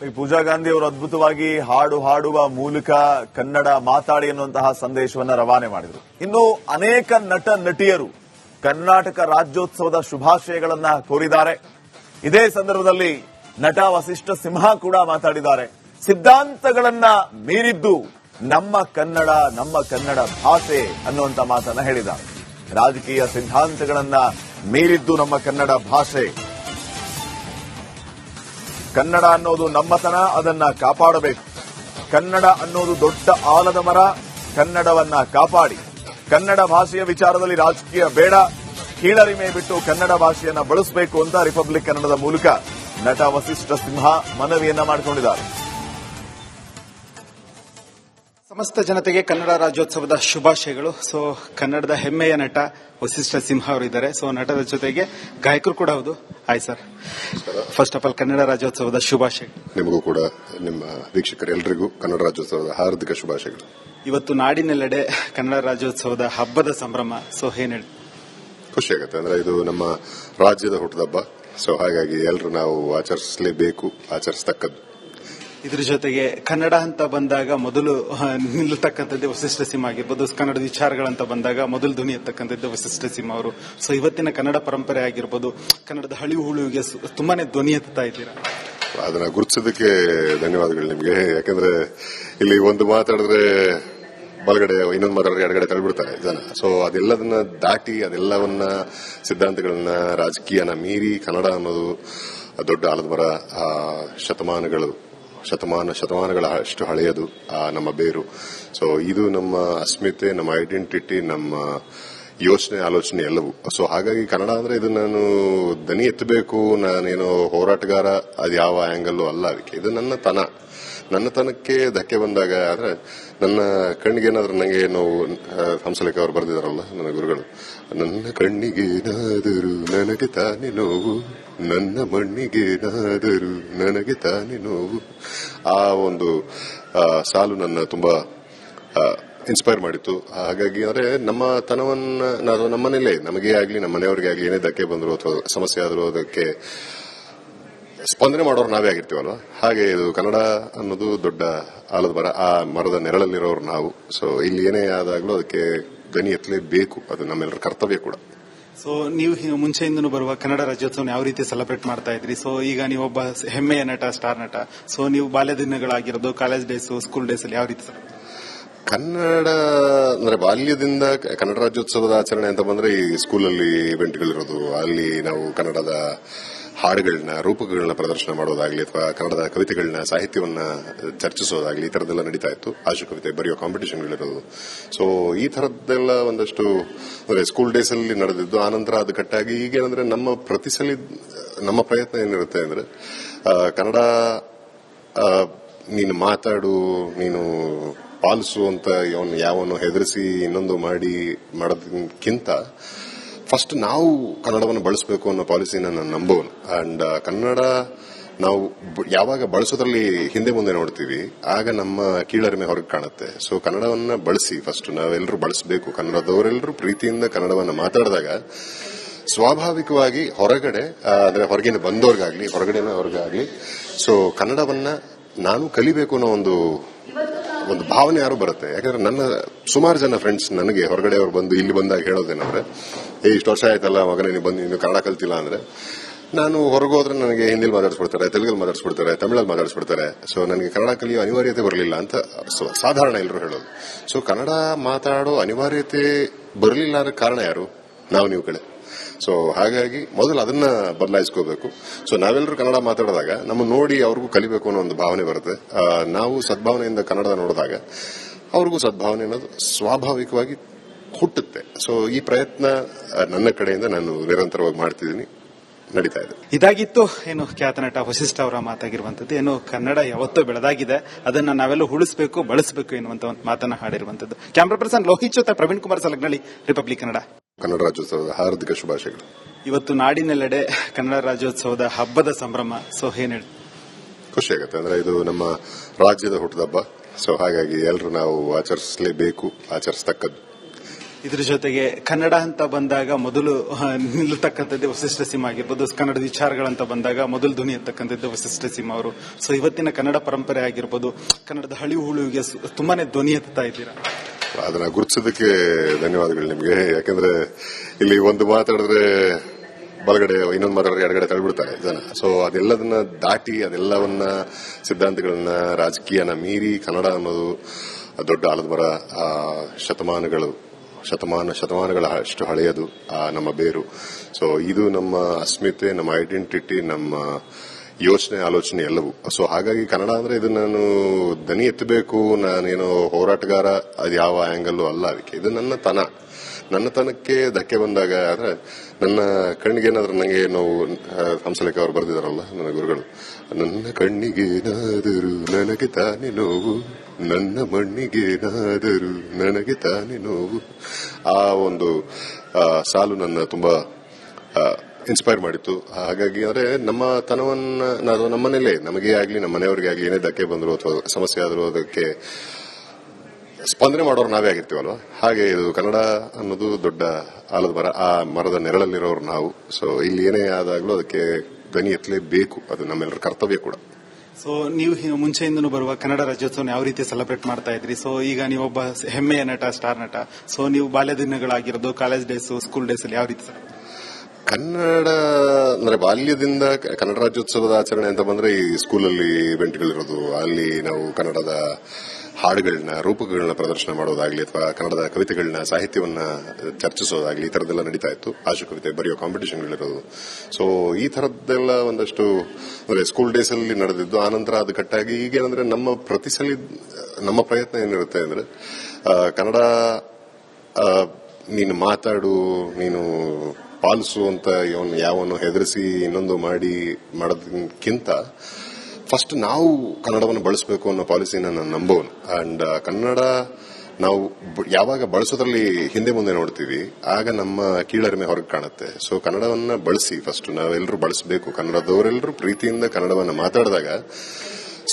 ಈ ಪೂಜಾ ಗಾಂಧಿ ಅವರು ಅದ್ಭುತವಾಗಿ ಹಾಡು ಹಾಡುವ ಮೂಲಕ ಕನ್ನಡ ಮಾತಾಡಿ ಎನ್ನುವಂತಹ ಸಂದೇಶವನ್ನ ರವಾನೆ ಮಾಡಿದರು. ಇನ್ನು ಅನೇಕ ನಟ ನಟಿಯರು ಕರ್ನಾಟಕ ರಾಜ್ಯೋತ್ಸವದ ಶುಭಾಶಯಗಳನ್ನ ಕೋರಿದ್ದಾರೆ. ಇದೇ ಸಂದರ್ಭದಲ್ಲಿ ನಟ ವಸಿಷ್ಠ ಸಿಂಹ ಕೂಡ ಮಾತಾಡಿದ್ದಾರೆ. ಸಿದ್ಧಾಂತಗಳನ್ನ ಮೀರಿದ್ದು ನಮ್ಮ ಕನ್ನಡ ಭಾಷೆ ಅನ್ನುವಂತ ಮಾತನ್ನ ಹೇಳಿದ್ದಾರೆ. ರಾಜಕೀಯ ಸಿದ್ಧಾಂತಗಳನ್ನ ಮೀರಿದ್ದು ನಮ್ಮ ಕನ್ನಡ ಭಾಷೆ. ಕನ್ನಡ ಅನ್ನೋದು ನಮ್ಮತನ, ಅದನ್ನ ಕಾಪಾಡಬೇಕು. ಕನ್ನಡ ಅನ್ನೋದು ದೊಡ್ಡ ಆಲದ ಮರ, ಕನ್ನಡವನ್ನ ಕಾಪಾಡಿ. ಕನ್ನಡ ಭಾಷೆಯ ವಿಚಾರದಲ್ಲಿ ರಾಜಕೀಯ ಬೇಡ, ಕೀಳರಿಮೆ ಬಿಟ್ಟು ಕನ್ನಡ ಭಾಷೆಯನ್ನ ಬಳಸಬೇಕು ಅಂತ ರಿಪಬ್ಲಿಕ್ ಕನ್ನಡದ ಮೂಲಕ ನಟ ವಸಿಷ್ಠ ಸಿಂಹ ಮನವಿಯನ್ನ ಮಾಡಿಕೊಂಡಿದ್ದಾರೆ. ಸಮಸ್ತ ಜನತೆಗೆ ಕನ್ನಡ ರಾಜ್ಯೋತ್ಸವದ ಶುಭಾಶಯಗಳು. ಸೊ ಕನ್ನಡದ ಹೆಮ್ಮೆಯ ನಟ ವಸಿಷ್ಠ ಸಿಂಹ ಅವರಿದ್ದಾರೆ. ಸೊ ನಟದ ಜೊತೆಗೆ ಗಾಯಕರು ಕೂಡ ಹೌದು. Hi sir, first of all Kannada ರಾಜ್ಯೋತ್ಸವದ ಶುಭಾಶಯಗಳು. ನಿಮಗೂ ಕೂಡ ನಿಮ್ಮ ವೀಕ್ಷಕರೆಲ್ಲರಿಗೂ ಕನ್ನಡ ರಾಜ್ಯೋತ್ಸವದ ಹಾರ್ದಿಕ ಶುಭಾಶಯಗಳು. ಇವತ್ತು ನಾಡಿನೆಲ್ಲೆಡೆ ಕನ್ನಡ ರಾಜ್ಯೋತ್ಸವದ ಹಬ್ಬದ ಸಂಭ್ರಮ. ಸೊ ಏನ್ ಹೇಳಿ? ಖುಷಿ ಆಗುತ್ತೆ. ಅಂದ್ರೆ ಇದು ನಮ್ಮ ರಾಜ್ಯದ ಹುಟ್ಟದಬ್ಬ. ಸೊ ಹಾಗಾಗಿ ಎಲ್ಲರೂ ನಾವು ಆಚರಿಸಲೇಬೇಕು, ಆಚರಿಸತಕ್ಕದ್ದು. ಇದ್ರ ಜೊತೆಗೆ ಕನ್ನಡ ಅಂತ ಬಂದಾಗ ಮೊದಲು ನಿಲ್ಲತಕ್ಕಂಥದ್ದೇ ವಸಿಷ್ಠ ಸಿಂಹ ಆಗಿರ್ಬೋದು. ಕನ್ನಡದ ವಿಚಾರಗಳಂತ ಬಂದಾಗ ಮೊದಲು ಧ್ವನಿ ಎತ್ತಕ್ಕಂಥದ್ದು ವಸಿಷ್ಠ ಸಿಂಹ ಅವರು. ಸೊ ಇವತ್ತಿನ ಕನ್ನಡ ಪರಂಪರೆ ಆಗಿರ್ಬೋದು, ಕನ್ನಡದ ಹಳಿವು ಹುಳುವಿಗೆ ತುಂಬಾನೇ ಧ್ವನಿ ಎತ್ತಾ ಇದ್ದೀರಾ. ಅದನ್ನ ಗುರುತಿಸೋದಕ್ಕೆ ಧನ್ಯವಾದಗಳು ನಿಮಗೆ. ಯಾಕಂದ್ರೆ ಇಲ್ಲಿ ಒಂದು ಮಾತಾಡಿದ್ರೆ ಬಲಗಡೆ, ಇನ್ನೊಂದು ಮಾತಾಡಿದ್ರೆ ಎಡಗಡೆ ತಳ್ಳಿಬಿಡ್ತಾರೆ ಜನ. ಸೊ ಅದೆಲ್ಲದನ್ನ ದಾಟಿ, ಅದೆಲ್ಲವನ್ನ ಸಿದ್ಧಾಂತಗಳನ್ನ, ರಾಜಕೀಯನ ಮೀರಿ ಕನ್ನಡ ಅನ್ನೋದು ದೊಡ್ಡ ಆಲದ ಮರ. ಶತಮಾನಗಳ ಅಷ್ಟು ಹಳೆಯದು ನಮ್ಮ ಬೇರು. ಸೊ ಇದು ನಮ್ಮ ಅಸ್ಮಿತೆ, ನಮ್ಮ ಐಡೆಂಟಿಟಿ, ನಮ್ಮ ಯೋಚನೆ, ಆಲೋಚನೆ ಎಲ್ಲವೂ. ಸೊ ಹಾಗಾಗಿ ಕನ್ನಡ ಅಂದ್ರೆ ಇದು ನಾನು ದನಿ ಎತ್ತಬೇಕು, ನಾನೇನೋ ಹೋರಾಟಗಾರ, ಅದು ಯಾವ ಆಂಗಲ್ಲು ಅಲ್ಲ. ಅದಕ್ಕೆ ಇದು ನನ್ನ ತನಕ್ಕೆ ಧಕ್ಕೆ ಬಂದಾಗ, ಅಂದ್ರೆ ನನ್ನ ಕಣ್ಣಿಗೆ ಏನಾದ್ರೂ ನನಗೆ ನೋವು, ಹಂಸಲೇಖ ಅವರು ಬರೆದಿದಾರಲ್ಲ ನನ್ನ ಗುರುಗಳು, ನನ್ನ ಕಣ್ಣಿಗೇನಾದರೂ ನನಗೆ ತಾನೇ ನೋವು, ನನ್ನ ಮಣ್ಣಿಗೇನಾದರೂ ನನಗೆ ತಾನೇ ನೋವು. ಆ ಒಂದು ಸಾಲು ನನ್ನ ತುಂಬಾ ಇನ್ಸ್ಪೈರ್ ಮಾಡಿತ್ತು. ಹಾಗಾಗಿ ಅಂದ್ರೆ ನಮ್ಮ ತನವನ್ನ ನಮ್ಮನೇಲೇ, ನಮಗೆ ಆಗ್ಲಿ ನಮ್ಮ ಮನೆಯವರಿಗೆ ಆಗ್ಲಿ ಏನೇ ಧಕ್ಕೆ ಬಂದ್ರು ಅಥವಾ ಸಮಸ್ಯೆ ಆದರೂ ಅದಕ್ಕೆ ಸ್ಪಂದನೆ ಮಾಡೋರು ನಾವೇ ಆಗಿರ್ತೀವಲ್ವ. ಹಾಗೆ ಇದು ಕನ್ನಡ ಅನ್ನೋದು ದೊಡ್ಡ ಆಲದ ಮರ, ಆ ಮರದ ನೆರಳಲ್ಲಿರೋರು ನಾವು. ಸೊ ಇಲ್ಲಿ ಏನೇ ಆದಾಗ್ಲೂ ಅದಕ್ಕೆ ಗಣಿ ಎತ್ತಲೇಬೇಕು, ಅದು ನಮ್ಮೆಲ್ಲರ ಕರ್ತವ್ಯ ಕೂಡ. ಸೊ ನೀವು ಮುಂಚೆಯಿಂದನೂ ಬರುವ ಕನ್ನಡ ರಾಜ್ಯೋತ್ಸವ ಯಾವ ರೀತಿ ಸೆಲೆಬ್ರೇಟ್ ಮಾಡ್ತಾ ಇದ್ರಿ? ಸೊ ಈಗ ನೀವೊಬ್ಬ ಹೆಮ್ಮೆಯ ನಟ, ಸ್ಟಾರ್ ನಟ. ಸೊ ನೀವು ಬಾಲ್ಯ ದಿನಗಳಾಗಿರೋದು, ಕಾಲೇಜ್ ಡೇಸ್, ಸ್ಕೂಲ್ ಡೇಸ್ ಅಲ್ಲಿ ಯಾವ ರೀತಿ ಕನ್ನಡ ಅಂದ್ರೆ ಬಾಲ್ಯದಿಂದ ಕನ್ನಡ ರಾಜ್ಯೋತ್ಸವದ ಆಚರಣೆ ಅಂತ ಬಂದ್ರೆ ಈ ಸ್ಕೂಲಲ್ಲಿ ಇವೆಂಟ್ಗಳಿರೋದು, ಅಲ್ಲಿ ನಾವು ಕನ್ನಡದ ಹಾಡುಗಳನ್ನ, ರೂಪಗಳನ್ನ ಪ್ರದರ್ಶನ ಮಾಡೋದಾಗ್ಲಿ, ಅಥವಾ ಕನ್ನಡದ ಕವಿತೆಗಳನ್ನ, ಸಾಹಿತ್ಯವನ್ನ ಚರ್ಚಿಸೋದಾಗ್ಲಿ, ಈ ತರದೆಲ್ಲ ನಡೀತಾ ಇತ್ತು. ಆಶು ಕವಿತೆ ಬರೆಯೋ ಕಾಂಪಿಟೇಷನ್ಗಳಿರೋದು. ಸೊ ಈ ತರದ್ದೆಲ್ಲ ಒಂದಷ್ಟು ಅಂದ್ರೆ ಸ್ಕೂಲ್ ಡೇಸ್ ಅಲ್ಲಿ ನಡೆದಿದ್ದು. ಆನಂತರ ಅದು ಕಟ್ಟಾಗಿ ಈಗೇನಂದ್ರೆ ನಮ್ಮ ಪ್ರಯತ್ನ ಏನಿರುತ್ತೆ ಅಂದ್ರೆ ಕನ್ನಡ ನೀನು ಮಾತಾಡು, ನೀನು ಪಾಲಿಸು ಅಂತ ಯಾವನು ಹೆದರಿಸಿ ಇನ್ನೊಂದು ಮಾಡೋದಕ್ಕಿಂತ ಫಸ್ಟ್ ನಾವು ಕನ್ನಡವನ್ನು ಬಳಸಬೇಕು ಅನ್ನೋ ಪಾಲಿಸಿನ ನಾನು ನಂಬೋನು. ಅಂಡ್ ಕನ್ನಡ ನಾವು ಯಾವಾಗ ಬಳಸೋದ್ರಲ್ಲಿ ಹಿಂದೆ ಮುಂದೆ ನೋಡ್ತೀವಿ, ಆಗ ನಮ್ಮ ಕೀಳರಿಮೆ ಹೊರಗೆ ಕಾಣುತ್ತೆ. ಸೊ ಕನ್ನಡವನ್ನ ಬಳಸಿ, ಫಸ್ಟ್ ನಾವೆಲ್ಲರೂ ಬಳಸಬೇಕು. ಕನ್ನಡದವರೆಲ್ಲರೂ ಪ್ರೀತಿಯಿಂದ ಕನ್ನಡವನ್ನ ಮಾತಾಡಿದಾಗ ಸ್ವಾಭಾವಿಕವಾಗಿ ಹೊರಗಡೆ, ಅಂದ್ರೆ ಹೊರಗಿನ ಬಂದವ್ರಿಗಾಗ್ಲಿ, ಹೊರಗಡೆನವ್ರಿಗಾಗ್ಲಿ, ಸೊ ಕನ್ನಡವನ್ನ ನಾನು ಕಲಿಬೇಕು ಅನ್ನೋ ಒಂದು ಭಾವನೆ ಯಾರು ಬರುತ್ತೆ. ಯಾಕಂದ್ರೆ ನನ್ನ ಸುಮಾರು ಜನ ಫ್ರೆಂಡ್ಸ್ ನನಗೆ ಹೊರಗಡೆಯವರು ಬಂದು ಇಲ್ಲಿ ಬಂದಾಗ ಹೇಳೋದೇನಂದ್ರೆ, ಇಷ್ಟು ವರ್ಷ ಆಯ್ತಲ್ಲ ಮಗನೇ ನೀವು ಬಂದು ಇನ್ನು ಕನ್ನಡ ಕಲ್ತಿಲ್ಲ ಅಂದ್ರೆ, ನಾನು ಹೊರಗೋದ್ರೆ ನನಗೆ ಹಿಂದಿಲಿ ಮಾತಾಡಿಸ್ಬಿಡ್ತಾರೆ, ತೆಲುಗಲ್ಲಿ ಮಾತಾಡಿಸ್ಬಿಡ್ತಾರೆ, ತಮಿಳಲ್ಲಿ ಮಾತಾಡಿಸ್ಬಿಡ್ತಾರೆ. ಸೊ ನನಗೆ ಕನ್ನಡ ಕಲಿಯೋ ಅನಿವಾರ್ಯತೆ ಬರಲಿಲ್ಲ ಅಂತ ಸಾಧಾರಣ ಎಲ್ಲರೂ ಹೇಳೋದು. ಸೊ ಕನ್ನಡ ಮಾತಾಡೋ ಅನಿವಾರ್ಯತೆ ಬರಲಿಲ್ಲ ಅನ್ನೋ ಕಾರಣ ಯಾರು? ನೀವು ಕಡೆ. ಸೊ ಹಾಗಾಗಿ ಮೊದಲು ಅದನ್ನ ಬದಲಾಯಿಸ್ಕೋಬೇಕು. ಸೊ ನಾವೆಲ್ಲರೂ ಕನ್ನಡ ಮಾತಾಡಿದಾಗ ನಮ್ಮ ನೋಡಿ ಅವ್ರಿಗೂ ಕಲಿಬೇಕು ಅನ್ನೋ ಒಂದು ಭಾವನೆ ಬರುತ್ತೆ. ನಾವು ಸದ್ಭಾವನೆಯಿಂದ ಕನ್ನಡ ನೋಡಿದಾಗ ಅವ್ರಿಗೂ ಸದ್ಭಾವನೆ ಅನ್ನೋದು ಸ್ವಾಭಾವಿಕವಾಗಿ ಹುಟ್ಟುತ್ತೆ. ಸೊ ಈ ಪ್ರಯತ್ನ ನನ್ನ ಕಡೆಯಿಂದ ನಾನು ನಿರಂತರವಾಗಿ ಮಾಡ್ತಿದ್ದೀನಿ, ನಡೀತಾ ಇದೆ. ಇದಾಗಿತ್ತು ಏನು ಖ್ಯಾತ ನಟ ವಸಿಷ್ಠ ಅವರ ಮಾತಾಗಿರುವಂತದ್ದು. ಏನು ಕನ್ನಡ ಯಾವತ್ತೂ ಬೆಳೆದಾಗಿದೆ, ಅದನ್ನ ನಾವೆಲ್ಲ ಉಳಿಸಬೇಕು, ಬಳಸಬೇಕು ಎನ್ನುವಂತ ಒಂದು ಮಾತನ್ನ ಹಾಡಿರುವಂತದ್ದು. ಕ್ಯಾಮರಾ ಪರ್ಸನ್ ಲೋಹಿತ್ ಜೊತೆ ಪ್ರವೀಣ್ ಕುಮಾರ್ ಸಲಗ್ನಳ್ಳಿ, ರಿಪಬ್ಲಿಕ್ ಕನ್ನಡ. ಕನ್ನಡ ರಾಜ್ಯೋತ್ಸವದ ಹಾರ್ದಿಕ ಶುಭಾಶಯಗಳು. ಇವತ್ತು ನಾಡಿನೆಲ್ಲೆಡೆ ಕನ್ನಡ ರಾಜ್ಯೋತ್ಸವದ ಹಬ್ಬದ ಸಂಭ್ರಮ. ಸೊ ಏನ್ ಹೇಳಿ? ಖುಷಿ ಆಗುತ್ತೆ. ಅಂದ್ರೆ ಇದು ನಮ್ಮ ರಾಜ್ಯದ ಹುಟ್ಟದಬ್ಬ. ಸೊ ಹಾಗಾಗಿ ಎಲ್ಲರೂ ನಾವು ಆಚರಿಸಲೇಬೇಕು, ಆಚರಿಸತಕ್ಕದ್ದು. ಇದ್ರ ಜೊತೆಗೆ ಕನ್ನಡ ಅಂತ ಬಂದಾಗ ಮೊದಲು ನಿಲ್ಲತಕ್ಕಂಥದ್ದೇ ವಸಿಷ್ಠ ಸಿಂಹ ಆಗಿರ್ಬೋದು. ಕನ್ನಡದ ವಿಚಾರಗಳಂತ ಬಂದಾಗ ಮೊದಲು ಧ್ವನಿ ಎತ್ತಕ್ಕಂಥದ್ದು ವಸಿಷ್ಠ ಸಿಂಹ ಅವರು. ಸೊ ಇವತ್ತಿನ ಕನ್ನಡ ಪರಂಪರೆ ಆಗಿರ್ಬೋದು, ಕನ್ನಡದ ಹಳಿವು ಹುಳುವಿಗೆ ತುಂಬಾನೇ ಧ್ವನಿ ಎತ್ತಾ ಇದ್ದೀರಾ. ಅದನ್ನ ಗುರುತಿಸೋದಕ್ಕೆ ಧನ್ಯವಾದಗಳು ನಿಮ್ಗೆ. ಯಾಕಂದ್ರೆ ಇಲ್ಲಿ ಒಂದು ಮಾತಾಡಿದ್ರೆ ಬಲಗಡೆ, ಇನ್ನೊಂದು ಮಾತಾಡಿದ್ರೆ ಎಡಗಡೆ ತಳ್ಳಿಬಿಡ್ತಾರೆ ಜನ. ಸೊ ಅದೆಲ್ಲದನ್ನ ದಾಟಿ, ಅದೆಲ್ಲವನ್ನ ಸಿದ್ಧಾಂತಗಳನ್ನ, ರಾಜಕೀಯನ ಮೀರಿ ಕನ್ನಡ ಅನ್ನೋದು ದೊಡ್ಡ ಆಲದ ಮರ. ಶತಮಾನಗಳ ಅಷ್ಟು ಹಳೆಯದು ನಮ್ಮ ಬೇರು. ಸೊ ಇದು ನಮ್ಮ ಅಸ್ಮಿತೆ, ನಮ್ಮ ಐಡೆಂಟಿಟಿ, ನಮ್ಮ ಯೋಚನೆ, ಆಲೋಚನೆ ಎಲ್ಲವೂ. ಸೊ ಹಾಗಾಗಿ ಕನ್ನಡ ಅಂದ್ರೆ ಇದು ನಾನು ದನಿ ಎತ್ತಬೇಕು, ನಾನೇನೋ ಹೋರಾಟಗಾರ, ಅದು ಯಾವ ಆಂಗಲ್ಲು ಅಲ್ಲ. ಅದಕ್ಕೆ ಇದು ನನ್ನ ತನಕ್ಕೆ ಧಕ್ಕೆ ಬಂದಾಗ, ಅಂದ್ರೆ ನನ್ನ ಕಣ್ಣಿಗೆ ಏನಾದ್ರೂ ನನಗೆ ನೋವು, ಹಂಸಲೇಖ ಅವರು ಬರೆದಿದಾರಲ್ಲ ನನ್ನ ಗುರುಗಳು, ನನ್ನ ಕಣ್ಣಿಗೇನಾದರೂ ನನಗೆ ತಾನೇ ನೋವು, ನನ್ನ ಮಣ್ಣಿಗೇನಾದರೂ ನನಗೆ ತಾನೇ ನೋವು, ಆ ಒಂದು ಸಾಲು ನನ್ನ ತುಂಬಾ ಇನ್ಸ್ಪೈರ್ ಮಾಡಿತ್ತು. ಹಾಗಾಗಿ ಅಂದ್ರೆ ನಮ್ಮ ತನವನ್ನ ನಮ್ಮ ಮನೇಲೆ, ನಮಗೆ ಆಗ್ಲಿ ನಮ್ಮ ಮನೆಯವರಿಗೆ ಆಗ್ಲಿ ಏನೇ ಧಕ್ಕೆ ಬಂದ್ರು ಅಥವಾ ಸಮಸ್ಯೆ ಆದ್ರೂ ಅದಕ್ಕೆ ಸ್ಪಂದನೆ ಮಾಡೋರು ನಾವೇ ಆಗಿರ್ತೀವಲ್ವಾ. ಹಾಗೆ ಇದು ಕನ್ನಡ ಅನ್ನೋದು ದೊಡ್ಡ ಆಲದ ಮರ, ಆ ಮರದ ನೆರಳಲ್ಲಿರೋರು ನಾವು. ಸೊ ಇಲ್ಲಿ ಏನೇ ಆದಾಗ್ಲೂ ಅದಕ್ಕೆ ಧ್ವನಿ ಎತ್ತಲೇಬೇಕು, ಅದು ನಮ್ಮೆಲ್ಲರ ಕರ್ತವ್ಯ ಕೂಡ. ಸೊ ನೀವು ಮುಂಚೆಯಿಂದನೂ ಬರುವ ಕನ್ನಡ ರಾಜ್ಯೋತ್ಸವ ಯಾವ ರೀತಿ ಸೆಲೆಬ್ರೇಟ್ ಮಾಡ್ತಾ ಇದ್ರಿ. ಸೊ ಈಗ ನೀವೊಬ್ಬ ಹೆಮ್ಮೆಯ ನಟ, ಸ್ಟಾರ್ ನಟ. ಸೊ ನೀವು ಬಾಲ್ಯ ದಿನಗಳಾಗಿರೋದು, ಕಾಲೇಜ್ ಡೇಸ್, ಸ್ಕೂಲ್ ಡೇಸ್ ಅಲ್ಲಿ ಯಾವ ರೀತಿ ಕನ್ನಡ ಅಂದ್ರೆ ಬಾಲ್ಯದಿಂದ ಕನ್ನಡ ರಾಜ್ಯೋತ್ಸವದ ಆಚರಣೆ ಅಂತ ಬಂದ್ರೆ ಈ ಸ್ಕೂಲಲ್ಲಿ ಇವೆಂಟ್ಗಳಿರೋದು, ಅಲ್ಲಿ ನಾವು ಕನ್ನಡದ ಹಾಡುಗಳನ್ನ, ರೂಪಗಳನ್ನ ಪ್ರದರ್ಶನ ಮಾಡೋದಾಗ್ಲಿ, ಅಥವಾ ಕನ್ನಡದ ಕವಿತೆಗಳನ್ನ, ಸಾಹಿತ್ಯವನ್ನ ಚರ್ಚಿಸೋದಾಗ್ಲಿ, ಈ ತರದ್ದೆಲ್ಲ ನಡೀತಾ ಇತ್ತು. ಆಶು ಕವಿತೆ ಬರೆಯೋ ಕಾಂಪಿಟೇಷನ್ಗಳಿರೋದು. ಸೊ ಈ ತರದ್ದೆಲ್ಲ ಒಂದಷ್ಟು ಅಂದ್ರೆ ಸ್ಕೂಲ್ ಡೇಸ್ ಅಲ್ಲಿ ನಡೆದಿದ್ದು. ಆನಂತರ ಅದು ಕಟ್ಟಾಗಿ ಈಗೇನಂದ್ರೆ ನಮ್ಮ ಪ್ರತಿ ಸಲ ನಮ್ಮ ಪ್ರಯತ್ನ ಏನಿರುತ್ತೆ ಅಂದ್ರೆ ಕನ್ನಡ ನೀನು ಮಾತಾಡು, ನೀನು ಪಾಲಿಸು ಅಂತ ಯಾವನು ಹೆದರಿಸಿ ಇನ್ನೊಂದು ಮಾಡೋದಕ್ಕಿಂತ ಫಸ್ಟ್ ನಾವು ಕನ್ನಡವನ್ನು ಬಳಸಬೇಕು ಅನ್ನೋ ಪಾಲಿಸಿನ ನಾನು ನಂಬೋನು. ಅಂಡ್ ಕನ್ನಡ ನಾವು ಯಾವಾಗ ಬಳಸೋದ್ರಲ್ಲಿ ಹಿಂದೆ ಮುಂದೆ ನೋಡ್ತೀವಿ, ಆಗ ನಮ್ಮ ಕೀಳರಿಮೆ ಹೊರಗೆ ಕಾಣುತ್ತೆ. ಸೊ ಕನ್ನಡವನ್ನ ಬಳಸಿ, ಫಸ್ಟ್ ನಾವೆಲ್ಲರೂ ಬಳಸಬೇಕು. ಕನ್ನಡದವರೆಲ್ಲರೂ ಪ್ರೀತಿಯಿಂದ ಕನ್ನಡವನ್ನ ಮಾತಾಡಿದಾಗ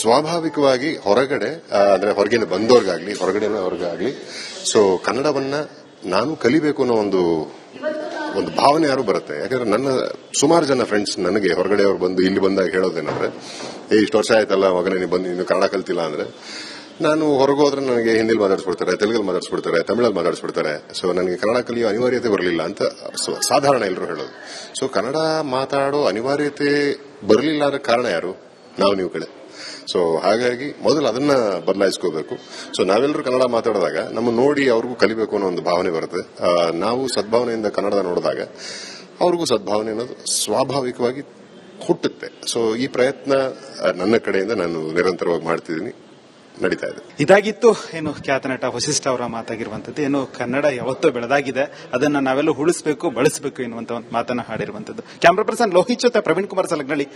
ಸ್ವಾಭಾವಿಕವಾಗಿ ಹೊರಗಡೆ, ಅಂದ್ರೆ ಹೊರಗಿನ ಬಂದವ್ರಿಗಾಗ್ಲಿ, ಹೊರಗಡೆನವ್ರಿಗಾಗ್ಲಿ, ಸೊ ಕನ್ನಡವನ್ನ ನಾನು ಕಲಿಬೇಕು ಅನ್ನೋ ಒಂದು ಭಾವನೆ ಯಾರು ಬರುತ್ತೆ. ಯಾಕಂದ್ರೆ ನನ್ನ ಸುಮಾರು ಜನ ಫ್ರೆಂಡ್ಸ್ ನನಗೆ ಹೊರಗಡೆಯವ್ರು ಬಂದು ಇಲ್ಲಿ ಬಂದಾಗ ಹೇಳೋದೇನಂದ್ರೆ, ಇಷ್ಟು ವರ್ಷ ಆಯ್ತಲ್ಲ ಮಗನೇ ನೀವು ಬಂದು ಇನ್ನು ಕನ್ನಡ ಕಲ್ತಿಲ್ಲ ಅಂದ್ರೆ, ನಾನು ಹೊರಗೋದ್ರೆ ನನಗೆ ಹಿಂದಿಲಿ ಮಾತಾಡಿಸ್ಬಿಡ್ತಾರೆ, ತೆಲುಗಲ್ಲಿ ಮಾತಾಡಿಸ್ಬಿಡ್ತಾರೆ, ತಮಿಳಲ್ಲಿ ಮಾತಾಡಿಸ್ಬಿಡ್ತಾರೆ. ಸೊ ನನಗೆ ಕನ್ನಡ ಕಲಿಯೋ ಅನಿವಾರ್ಯತೆ ಬರಲಿಲ್ಲ ಅಂತ ಸಾಧಾರಣ ಎಲ್ಲರೂ ಹೇಳೋದು. ಸೊ ಕನ್ನಡ ಮಾತಾಡೋ ಅನಿವಾರ್ಯತೆ ಬರಲಿಲ್ಲ ಅನ್ನೋ ಕಾರಣ ಯಾರು? ನೀವು ಕಡೆ. ಸೊ ಹಾಗಾಗಿ ಮೊದಲು ಅದನ್ನ ಬದಲಾಯಿಸ್ಕೋಬೇಕು. ಸೊ ನಾವೆಲ್ಲರೂ ಕನ್ನಡ ಮಾತಾಡಿದಾಗ ನಮ್ಮ ನೋಡಿ ಅವ್ರಿಗೂ ಕಲಿಬೇಕು ಅನ್ನೋ ಒಂದು ಭಾವನೆ ಬರುತ್ತೆ. ನಾವು ಸದ್ಭಾವನೆಯಿಂದ ಕನ್ನಡ ನೋಡಿದಾಗ ಅವ್ರಿಗೂ ಸದ್ಭಾವನೆ ಅನ್ನೋದು ಸ್ವಾಭಾವಿಕವಾಗಿ ಹುಟ್ಟುತ್ತೆ. ಸೊ ಈ ಪ್ರಯತ್ನ ನನ್ನ ಕಡೆಯಿಂದ ನಾನು ನಿರಂತರವಾಗಿ ಮಾಡ್ತಿದ್ದೀನಿ, ನಡೀತಾ ಇದೆ. ಇದಾಗಿತ್ತು ಏನು ಖ್ಯಾತ ನಟ ವಸಿಷ್ಠ ಅವರ ಮಾತಾಗಿರುವಂತದ್ದು. ಏನು ಕನ್ನಡ ಯಾವತ್ತೂ ಬೆಳೆದಾಗಿದೆ, ಅದನ್ನ ನಾವೆಲ್ಲ ಉಳಿಸಬೇಕು, ಬಳಸಬೇಕು ಎನ್ನುವಂತ ಒಂದು ಮಾತನ್ನ ಹಾಡಿರುವಂತದ್ದು. ಕ್ಯಾಮರಾ ಪರ್ಸನ್ ಲೋಹಿತ್ ಜೊತೆ ಪ್ರವೀಣ್ ಕುಮಾರ್ ಸಲಗ್ನಳ್ಳಿ.